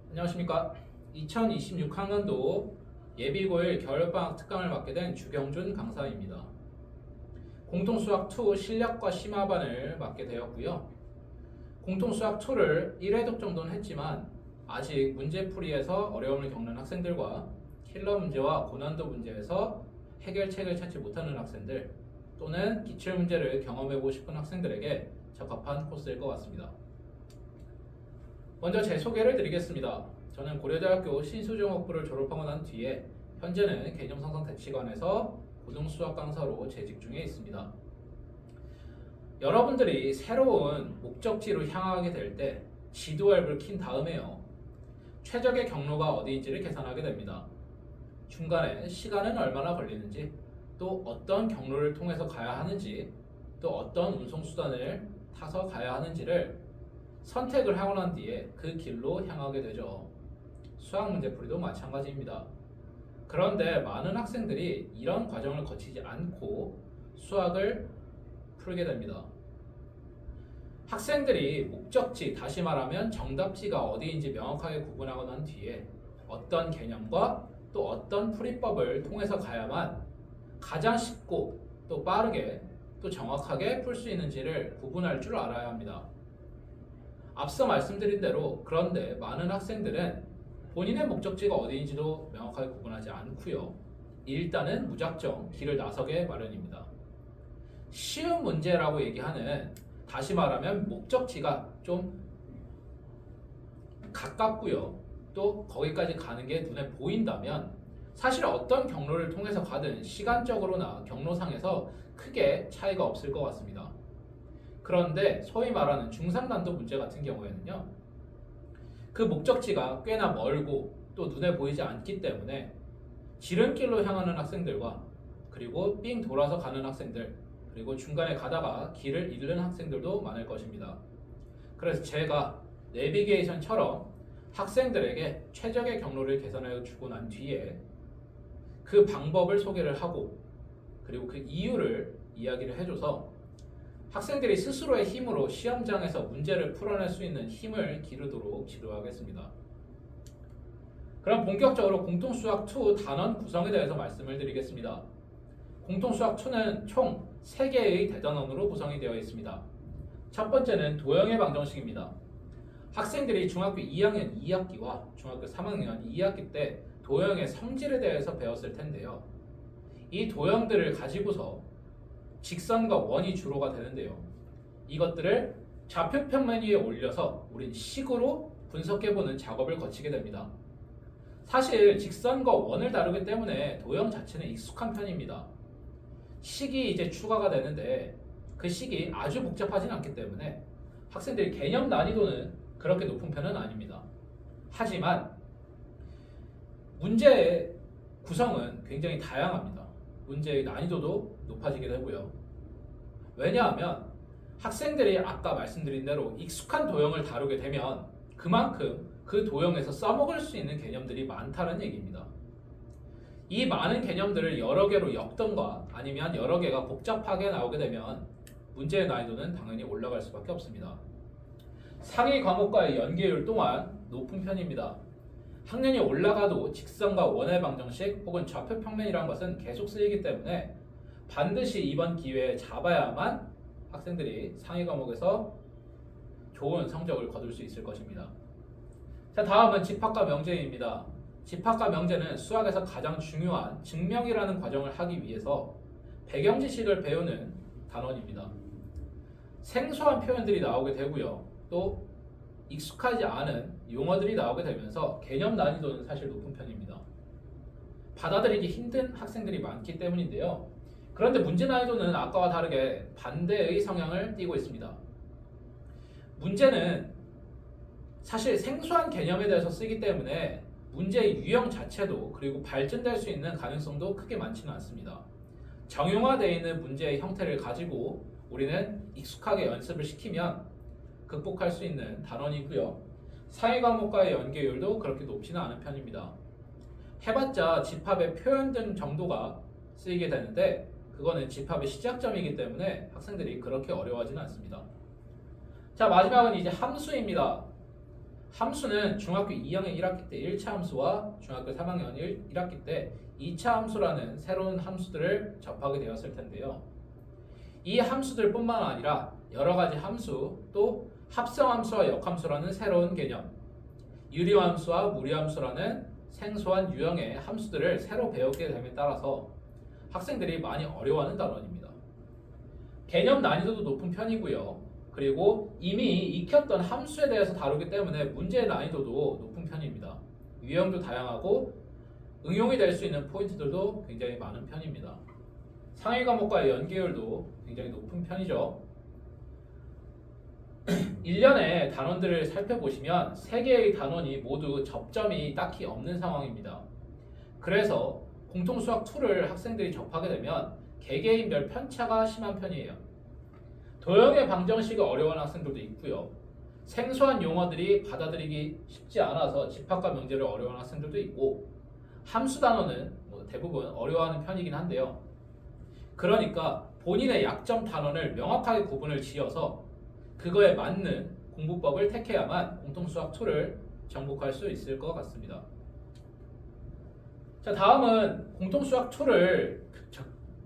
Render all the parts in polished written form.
안녕하십니까. 2026학년도 예비고일 겨울방학 특강을 맡게 된 주경준 강사입니다. 공통수학2 실력과 심화반을 맡게 되었고요. 공통수학2를 1회독 정도는 했지만 아직 문제풀이에서 어려움을 겪는 학생들과 킬러 문제와 고난도 문제에서 해결책을 찾지 못하는 학생들 또는 기출문제를 경험해보고 싶은 학생들에게 적합한 코스일 것 같습니다. 먼저 제 소개를 드리겠습니다. 저는 고려대학교 신수종업부를 졸업하고 난 뒤에 현재는 개념상상대치관에서 고등수학 강사로 재직 중에 있습니다. 여러분들이 새로운 목적지로 향하게 될 때 지도 앱을 킨 다음에요. 최적의 경로가 어디인지를 계산하게 됩니다. 중간에 시간은 얼마나 걸리는지, 또 어떤 경로를 통해서 가야 하는지, 또 어떤 운송수단을 타서 가야 하는지를 선택을 하고 난 뒤에 그 길로 향하게 되죠. 수학 문제풀이도 마찬가지입니다. 그런데 많은 학생들이 이런 과정을 거치지 않고 수학을 풀게 됩니다. 학생들이 목적지, 다시 말하면 정답지가 어디인지 명확하게 구분하고 난 뒤에 어떤 개념과 또 어떤 풀이법을 통해서 가야만 가장 쉽고 또 빠르게 또 정확하게 풀 수 있는지를 구분할 줄 알아야 합니다. 앞서 말씀드린 대로 그런데 많은 학생들은 본인의 목적지가 어디인지도 명확하게 구분하지 않고요. 일단은 무작정 길을 나서게 마련입니다. 쉬운 문제라고 얘기하는, 다시 말하면 목적지가 좀 가깝고요. 또 거기까지 가는 게 눈에 보인다면 사실 어떤 경로를 통해서 가든 시간적으로나 경로상에서 크게 차이가 없을 것 같습니다. 그런데 소위 말하는 중상난도 문제 같은 경우에는요, 그 목적지가 꽤나 멀고 또 눈에 보이지 않기 때문에 지름길로 향하는 학생들과 그리고 삥 돌아서 가는 학생들, 그리고 중간에 가다가 길을 잃는 학생들도 많을 것입니다. 그래서 제가 내비게이션처럼 학생들에게 최적의 경로를 개선하여 주고 난 뒤에 그 방법을 소개를 하고 그리고 그 이유를 이야기를 해줘서 학생들이 스스로의 힘으로 시험장에서 문제를 풀어낼 수 있는 힘을 기르도록 지도하겠습니다. 그럼 본격적으로 공통수학2 단원 구성에 대해서 말씀을 드리겠습니다. 공통수학2는 총 3개의 대단원으로 구성이 되어 있습니다. 첫 번째는 도형의 방정식입니다. 학생들이 중학교 2학년 2학기와 중학교 3학년 2학기 때 도형의 성질에 대해서 배웠을 텐데요. 이 도형들을 가지고서 직선과 원이 주로가 되는데요. 이것들을 좌표평면 위에 올려서 우린 식으로 분석해보는 작업을 거치게 됩니다. 사실 직선과 원을 다루기 때문에 도형 자체는 익숙한 편입니다. 식이 이제 추가가 되는데 그 식이 아주 복잡하진 않기 때문에 학생들이 개념 난이도는 그렇게 높은 편은 아닙니다. 하지만 문제의 구성은 굉장히 다양합니다. 문제의 난이도도 높아지게 되고요. 왜냐하면 학생들이 아까 말씀드린 대로 익숙한 도형을 다루게 되면 그만큼 그 도형에서 써먹을 수 있는 개념들이 많다는 얘기입니다. 이 많은 개념들을 여러 개로 엮던가 아니면 여러 개가 복잡하게 나오게 되면 문제의 난이도는 당연히 올라갈 수밖에 없습니다. 상위 과목과의 연계율 또한 높은 편입니다. 학년이 올라가도 직선과 원의 방정식 혹은 좌표평면이라는 것은 계속 쓰이기 때문에 반드시 이번 기회에 잡아야만 학생들이 상위 과목에서 좋은 성적을 거둘 수 있을 것입니다. 자, 다음은 집합과 명제입니다. 집합과 명제는 수학에서 가장 중요한 증명이라는 과정을 하기 위해서 배경 지식을 배우는 단원입니다. 생소한 표현들이 나오게 되고요. 또 익숙하지 않은 용어들이 나오게 되면서 개념 난이도는 사실 높은 편입니다. 받아들이기 힘든 학생들이 많기 때문인데요. 그런데 문제 난이도는 아까와 다르게 반대의 성향을 띠고 있습니다. 문제는 사실 생소한 개념에 대해서 쓰기 때문에 문제의 유형 자체도 그리고 발전될 수 있는 가능성도 크게 많지는 않습니다. 정형화되어 있는 문제의 형태를 가지고 우리는 익숙하게 연습을 시키면 극복할 수 있는 단원이고요. 상위 과목과의 연계율도 그렇게 높지는 않은 편입니다. 해봤자 집합의 표현 등 정도가 쓰이게 되는데 그거는 집합의 시작점이기 때문에 학생들이 그렇게 어려워하지는 않습니다. 자, 마지막은 이제 함수입니다. 함수는 중학교 2학년 1학기 때 1차 함수와 중학교 3학년 1학기 때 2차 함수라는 새로운 함수들을 접하게 되었을 텐데요. 이 함수들뿐만 아니라 여러 가지 함수, 또 합성함수와 역함수라는 새로운 개념, 유리함수와 무리함수라는 생소한 유형의 함수들을 새로 배우게 됨에 따라서 학생들이 많이 어려워하는 단원입니다. 개념 난이도도 높은 편이고요. 그리고 이미 익혔던 함수에 대해서 다루기 때문에 문제의 난이도도 높은 편입니다. 유형도 다양하고 응용이 될 수 있는 포인트들도 굉장히 많은 편입니다. 상위 과목과의 연계율도 굉장히 높은 편이죠. 1년의 단원들을 살펴보시면 3개의 단원이 모두 접점이 딱히 없는 상황입니다. 그래서 공통수학 2를 학생들이 접하게 되면 개개인별 편차가 심한 편이에요. 도형의 방정식이 어려운 학생들도 있고요. 생소한 용어들이 받아들이기 쉽지 않아서 집합과 명제를 어려워하는 학생들도 있고, 함수 단원은 대부분 어려워하는 편이긴 한데요. 그러니까 본인의 약점 단원을 명확하게 구분을 지어서 그거에 맞는 공부법을 택해야만 공통수학 2를 정복할 수 있을 것 같습니다. 자, 다음은 공통수학 2를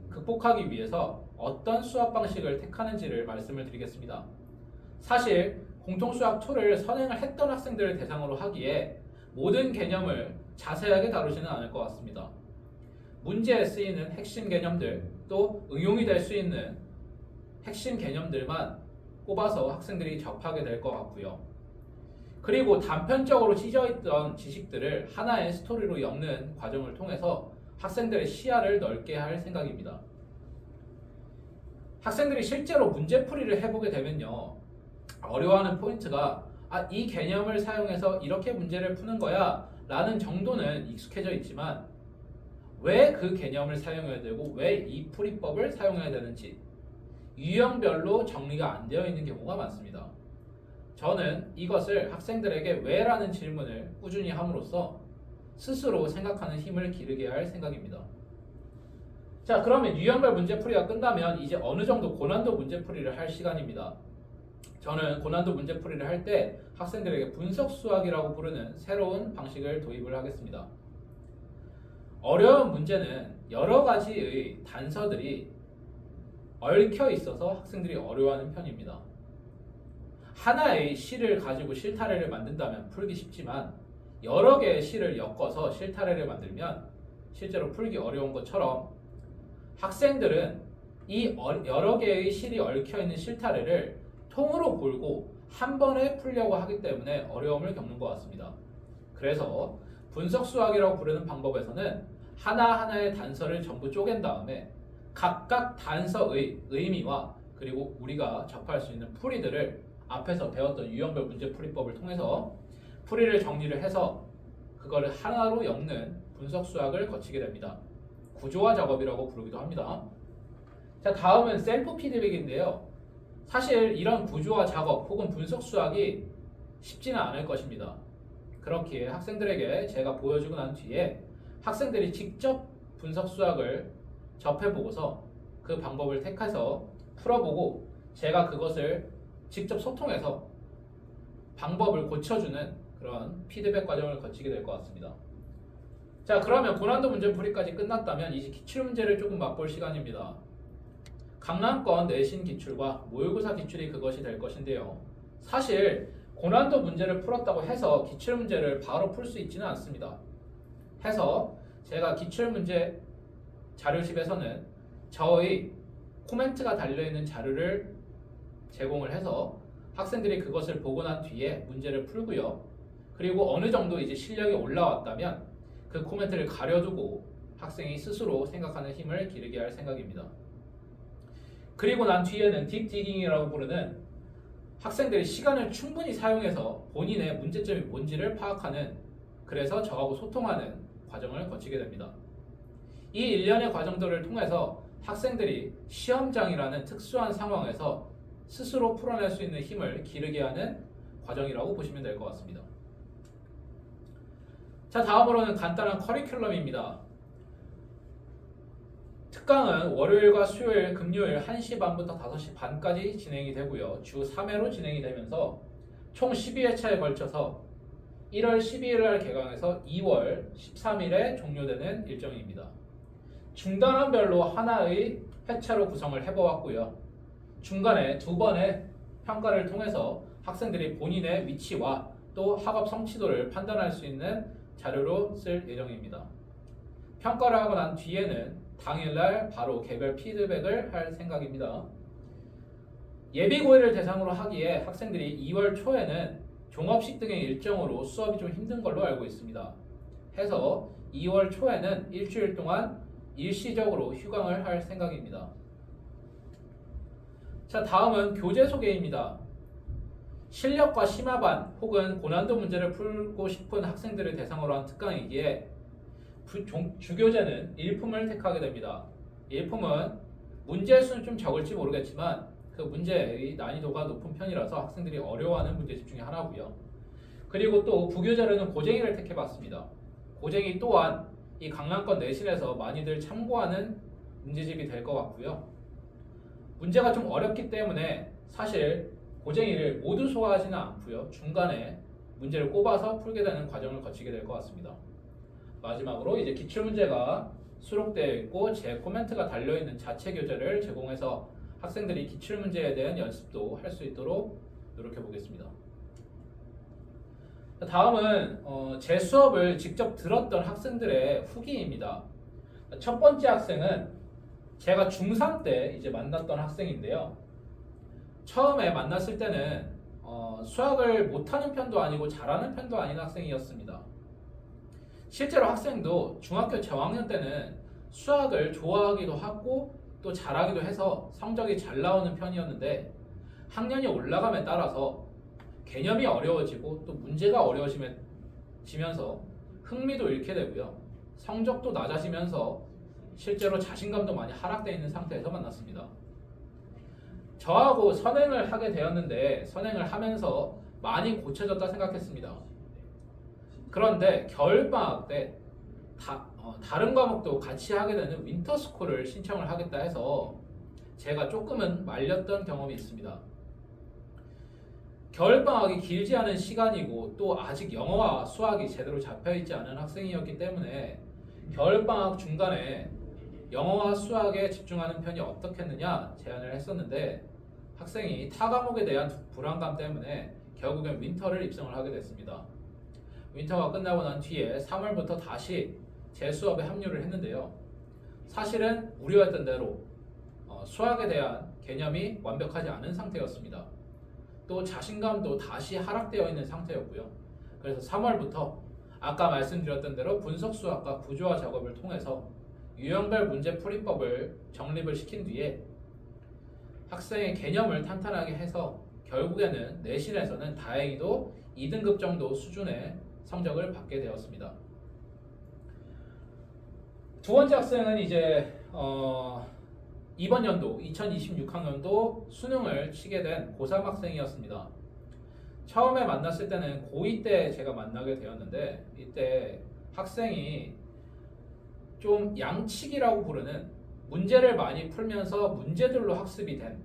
극복하기 위해서 어떤 수업 방식을 택하는지를 말씀을 드리겠습니다. 사실 공통수학 2를 선행을 했던 학생들을 대상으로 하기에 모든 개념을 자세하게 다루지는 않을 것 같습니다. 문제에 쓰이는 핵심 개념들, 또 응용이 될 수 있는 핵심 개념들만 꼽아서 학생들이 접하게 될 것 같고요. 그리고 단편적으로 찢어있던 지식들을 하나의 스토리로 엮는 과정을 통해서 학생들의 시야를 넓게 할 생각입니다. 학생들이 실제로 문제풀이를 해보게 되면요, 어려워하는 포인트가 이 개념을 사용해서 이렇게 문제를 푸는 거야 라는 정도는 익숙해져 있지만 왜 그 개념을 사용해야 되고 왜 이 풀이법을 사용해야 되는지 유형별로 정리가 안 되어 있는 경우가 많습니다. 저는 이것을 학생들에게 왜 라는 질문을 꾸준히 함으로써 스스로 생각하는 힘을 기르게 할 생각입니다. 자, 그러면 유형별 문제풀이가 끝나면 이제 어느 정도 고난도 문제풀이를 할 시간입니다. 저는 고난도 문제풀이를 할 때 학생들에게 분석수학이라고 부르는 새로운 방식을 도입을 하겠습니다. 어려운 문제는 여러 가지의 단서들이 얽혀 있어서 학생들이 어려워하는 편입니다. 하나의 실을 가지고 실타래를 만든다면 풀기 쉽지만 여러 개의 실을 엮어서 실타래를 만들면 실제로 풀기 어려운 것처럼 학생들은 이 여러 개의 실이 얽혀 있는 실타래를 통으로 볼고 한 번에 풀려고 하기 때문에 어려움을 겪는 것 같습니다. 그래서 분석수학이라고 부르는 방법에서는 하나하나의 단서를 전부 쪼갠 다음에 각각 단서의 의미와 그리고 우리가 접할 수 있는 풀이들을 앞에서 배웠던 유형별 문제풀이법을 통해서 풀이를 정리를 해서 그거를 하나로 엮는 분석수학을 거치게 됩니다. 구조화 작업이라고 부르기도 합니다. 자, 다음은 셀프 피드백인데요. 사실 이런 구조화 작업 혹은 분석수학이 쉽지는 않을 것입니다. 그렇기에 학생들에게 제가 보여주고 난 뒤에 학생들이 직접 분석수학을 접해보고서 그 방법을 택해서 풀어보고 제가 그것을 직접 소통해서 방법을 고쳐주는 그런 피드백 과정을 거치게 될 것 같습니다. 자, 그러면 고난도 문제풀이까지 끝났다면 이제 기출문제를 조금 맛볼 시간입니다. 강남권 내신 기출과 모의고사 기출이 그것이 될 것인데요. 사실 고난도 문제를 풀었다고 해서 기출문제를 바로 풀 수 있지는 않습니다. 해서 제가 기출문제 자료집에서는 저의 코멘트가 달려있는 자료를 제공을 해서 학생들이 그것을 보고 난 뒤에 문제를 풀고요. 그리고 어느 정도 이제 실력이 올라왔다면 그 코멘트를 가려두고 학생이 스스로 생각하는 힘을 기르게 할 생각입니다. 그리고 난 뒤에는 딥디깅이라고 부르는 학생들이 시간을 충분히 사용해서 본인의 문제점이 뭔지를 파악하는, 그래서 저하고 소통하는 과정을 거치게 됩니다. 이 일련의 과정들을 통해서 학생들이 시험장이라는 특수한 상황에서 스스로 풀어낼 수 있는 힘을 기르게 하는 과정이라고 보시면 될 것 같습니다. 자, 다음으로는 간단한 커리큘럼입니다. 특강은 월요일과 수요일, 금요일 1시 반부터 5시 반까지 진행이 되고요. 주 3회로 진행이 되면서 총 12회차에 걸쳐서 1월 12일 날 개강해서 2월 13일에 종료되는 일정입니다. 중단원별로 하나의 회차로 구성을 해보았고요. 중간에 두 번의 평가를 통해서 학생들이 본인의 위치와 또 학업 성취도를 판단할 수 있는 자료로 쓸 예정입니다. 평가를 하고 난 뒤에는 당일날 바로 개별 피드백을 할 생각입니다. 예비고일을 대상으로 하기에 학생들이 2월 초에는 종업식 등의 일정으로 수업이 좀 힘든 걸로 알고 있습니다. 해서 2월 초에는 일주일 동안 일시적으로 휴강을 할 생각입니다. 자, 다음은 교재 소개입니다. 실력과 심화반 혹은 고난도 문제를 풀고 싶은 학생들을 대상으로 한 특강이기에 주교재는 일품을 택하게 됩니다. 일품은 문제 수는 좀 적을지 모르겠지만 그 문제의 난이도가 높은 편이라서 학생들이 어려워하는 문제집 중에 하나고요. 그리고 또 부교재로는 고쟁이를 택해봤습니다. 고쟁이 또한 이 강남권 내신에서 많이들 참고하는 문제집이 될 것 같고요. 문제가 좀 어렵기 때문에 사실 고쟁이를 모두 소화하지는 않고요. 중간에 문제를 꼽아서 풀게 되는 과정을 거치게 될 것 같습니다. 마지막으로 이제 기출문제가 수록되어 있고 제 코멘트가 달려있는 자체 교재를 제공해서 학생들이 기출문제에 대한 연습도 할 수 있도록 노력해 보겠습니다. 다음은 제 수업을 직접 들었던 학생들의 후기입니다. 첫 번째 학생은 제가 중3 때 이제 만났던 학생인데요. 처음에 만났을 때는 수학을 못하는 편도 아니고 잘하는 편도 아닌 학생이었습니다. 실제로 학생도 중학교 저학년 때는 수학을 좋아하기도 하고 또 잘하기도 해서 성적이 잘 나오는 편이었는데 학년이 올라감에 따라서 개념이 어려워지고 또 문제가 어려워지면서 흥미도 잃게 되고요. 성적도 낮아지면서 실제로 자신감도 많이 하락되어 있는 상태에서 만났습니다. 저하고 선행을 하게 되었는데 선행을 하면서 많이 고쳐졌다 생각했습니다. 그런데 겨울방학 때 다른 과목도 같이 하게 되는 윈터스쿨을 신청을 하겠다 해서 제가 조금은 말렸던 경험이 있습니다. 겨울방학이 길지 않은 시간이고 또 아직 영어와 수학이 제대로 잡혀있지 않은 학생이었기 때문에 겨울방학 중간에 영어와 수학에 집중하는 편이 어떻겠느냐 제안을 했었는데 학생이 타 과목에 대한 불안감 때문에 결국엔 윈터를 입성을 하게 됐습니다. 윈터가 끝나고 난 뒤에 3월부터 다시 제 수업에 합류를 했는데요. 사실은 우려했던 대로 수학에 대한 개념이 완벽하지 않은 상태였습니다. 또 자신감도 다시 하락되어 있는 상태였고요. 그래서 3월부터 아까 말씀드렸던 대로 분석수학과 구조화 작업을 통해서 유형별 문제 풀이법을 정립을 시킨 뒤에 학생의 개념을 탄탄하게 해서 결국에는 내신에서는 다행히도 2등급 정도 수준의 성적을 받게 되었습니다. 두 번째 학생은 이제 이번 연도 2026학년도 수능을 치게 된 고3 학생이었습니다. 처음에 만났을 때는 고2 때 제가 만나게 되었는데 이때 학생이 좀 양치기라고 부르는 문제를 많이 풀면서 문제들로 학습이 된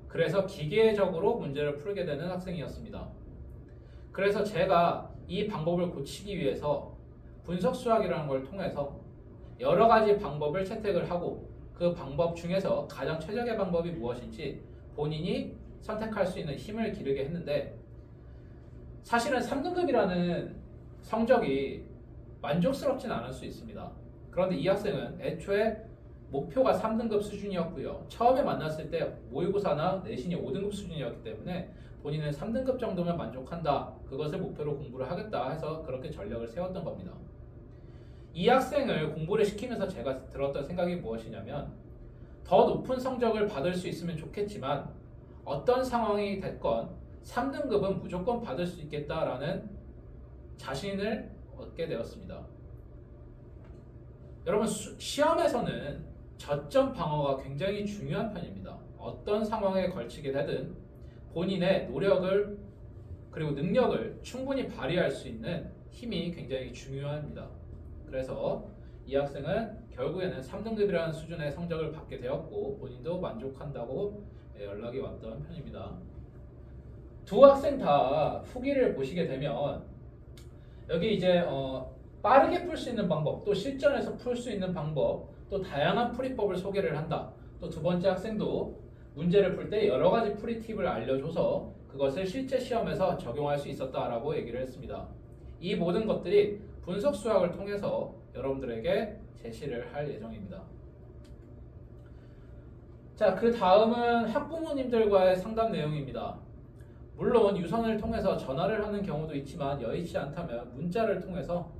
그래서 기계적으로 문제를 풀게 되는 학생이었습니다. 그래서 제가 이 방법을 고치기 위해서 분석수학이라는 걸 통해서 여러 가지 방법을 채택을 하고 그 방법 중에서 가장 최적의 방법이 무엇인지 본인이 선택할 수 있는 힘을 기르게 했는데 사실은 3등급이라는 성적이 만족스럽진 않을 수 있습니다. 그런데 이 학생은 애초에 목표가 3등급 수준이었고요. 처음에 만났을 때 모의고사나 내신이 5등급 수준이었기 때문에 본인은 3등급 정도면 만족한다. 그것을 목표로 공부를 하겠다 해서 그렇게 전략을 세웠던 겁니다. 이 학생을 공부를 시키면서 제가 들었던 생각이 무엇이냐면 더 높은 성적을 받을 수 있으면 좋겠지만 어떤 상황이 됐건 3등급은 무조건 받을 수 있겠다라는 자신을 얻게 되었습니다. 여러분 시험에서는 저점 방어가 굉장히 중요한 편입니다. 어떤 상황에 걸치게 되든 본인의 노력을 그리고 능력을 충분히 발휘할 수 있는 힘이 굉장히 중요합니다. 그래서 이 학생은 결국에는 3등급이라는 수준의 성적을 받게 되었고 본인도 만족한다고 연락이 왔던 편입니다. 두 학생 다 후기를 보시게 되면 여기 이제 빠르게 풀 수 있는 방법, 또 실전에서 풀 수 있는 방법, 또 다양한 풀이법을 소개를 한다. 또 두 번째 학생도 문제를 풀 때 여러 가지 풀이 팁을 알려줘서 그것을 실제 시험에서 적용할 수 있었다라고 얘기를 했습니다. 이 모든 것들이 분석 수학을 통해서 여러분들에게 제시를 할 예정입니다. 자, 그 다음은 학부모님들과의 상담 내용입니다. 물론 유선을 통해서 전화를 하는 경우도 있지만 여의치 않다면 문자를 통해서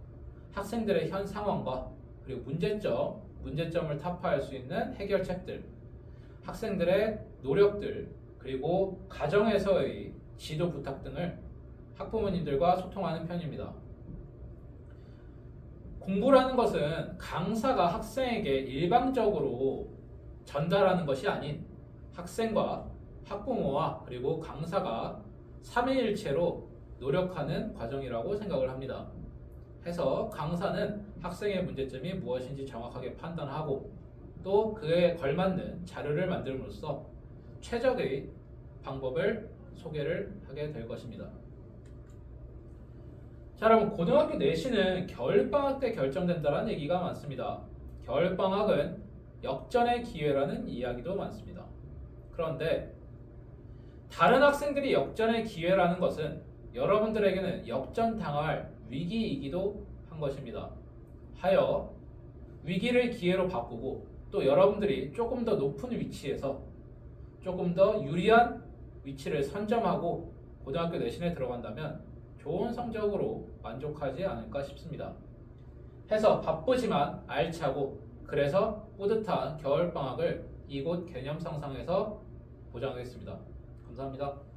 학생들의 현 상황과 그리고 문제점을 타파할 수 있는 해결책들, 학생들의 노력들, 그리고 가정에서의 지도 부탁 등을 학부모님들과 소통하는 편입니다. 공부라는 것은 강사가 학생에게 일방적으로 전달하는 것이 아닌 학생과 학부모와 그리고 강사가 삼위일체로 노력하는 과정이라고 생각을 합니다. 해서 강사는 학생의 문제점이 무엇인지 정확하게 판단하고 또 그에 걸맞는 자료를 만들므로써 최적의 방법을 소개를 하게 될 것입니다. 자, 여러분 고등학교 내신은 겨울방학 때 결정된다는 얘기가 많습니다. 겨울방학은 역전의 기회라는 이야기도 많습니다. 그런데 다른 학생들이 역전의 기회라는 것은 여러분들에게는 역전당할 위기이기도 한 것입니다. 하여 위기를 기회로 바꾸고 또 여러분들이 조금 더 높은 위치에서 조금 더 유리한 위치를 선점하고 고등학교 내신에 들어간다면 좋은 성적으로 만족하지 않을까 싶습니다. 해서 바쁘지만 알차고 그래서 뿌듯한 겨울방학을 이곳 개념상상에서 보장하겠습니다. 감사합니다.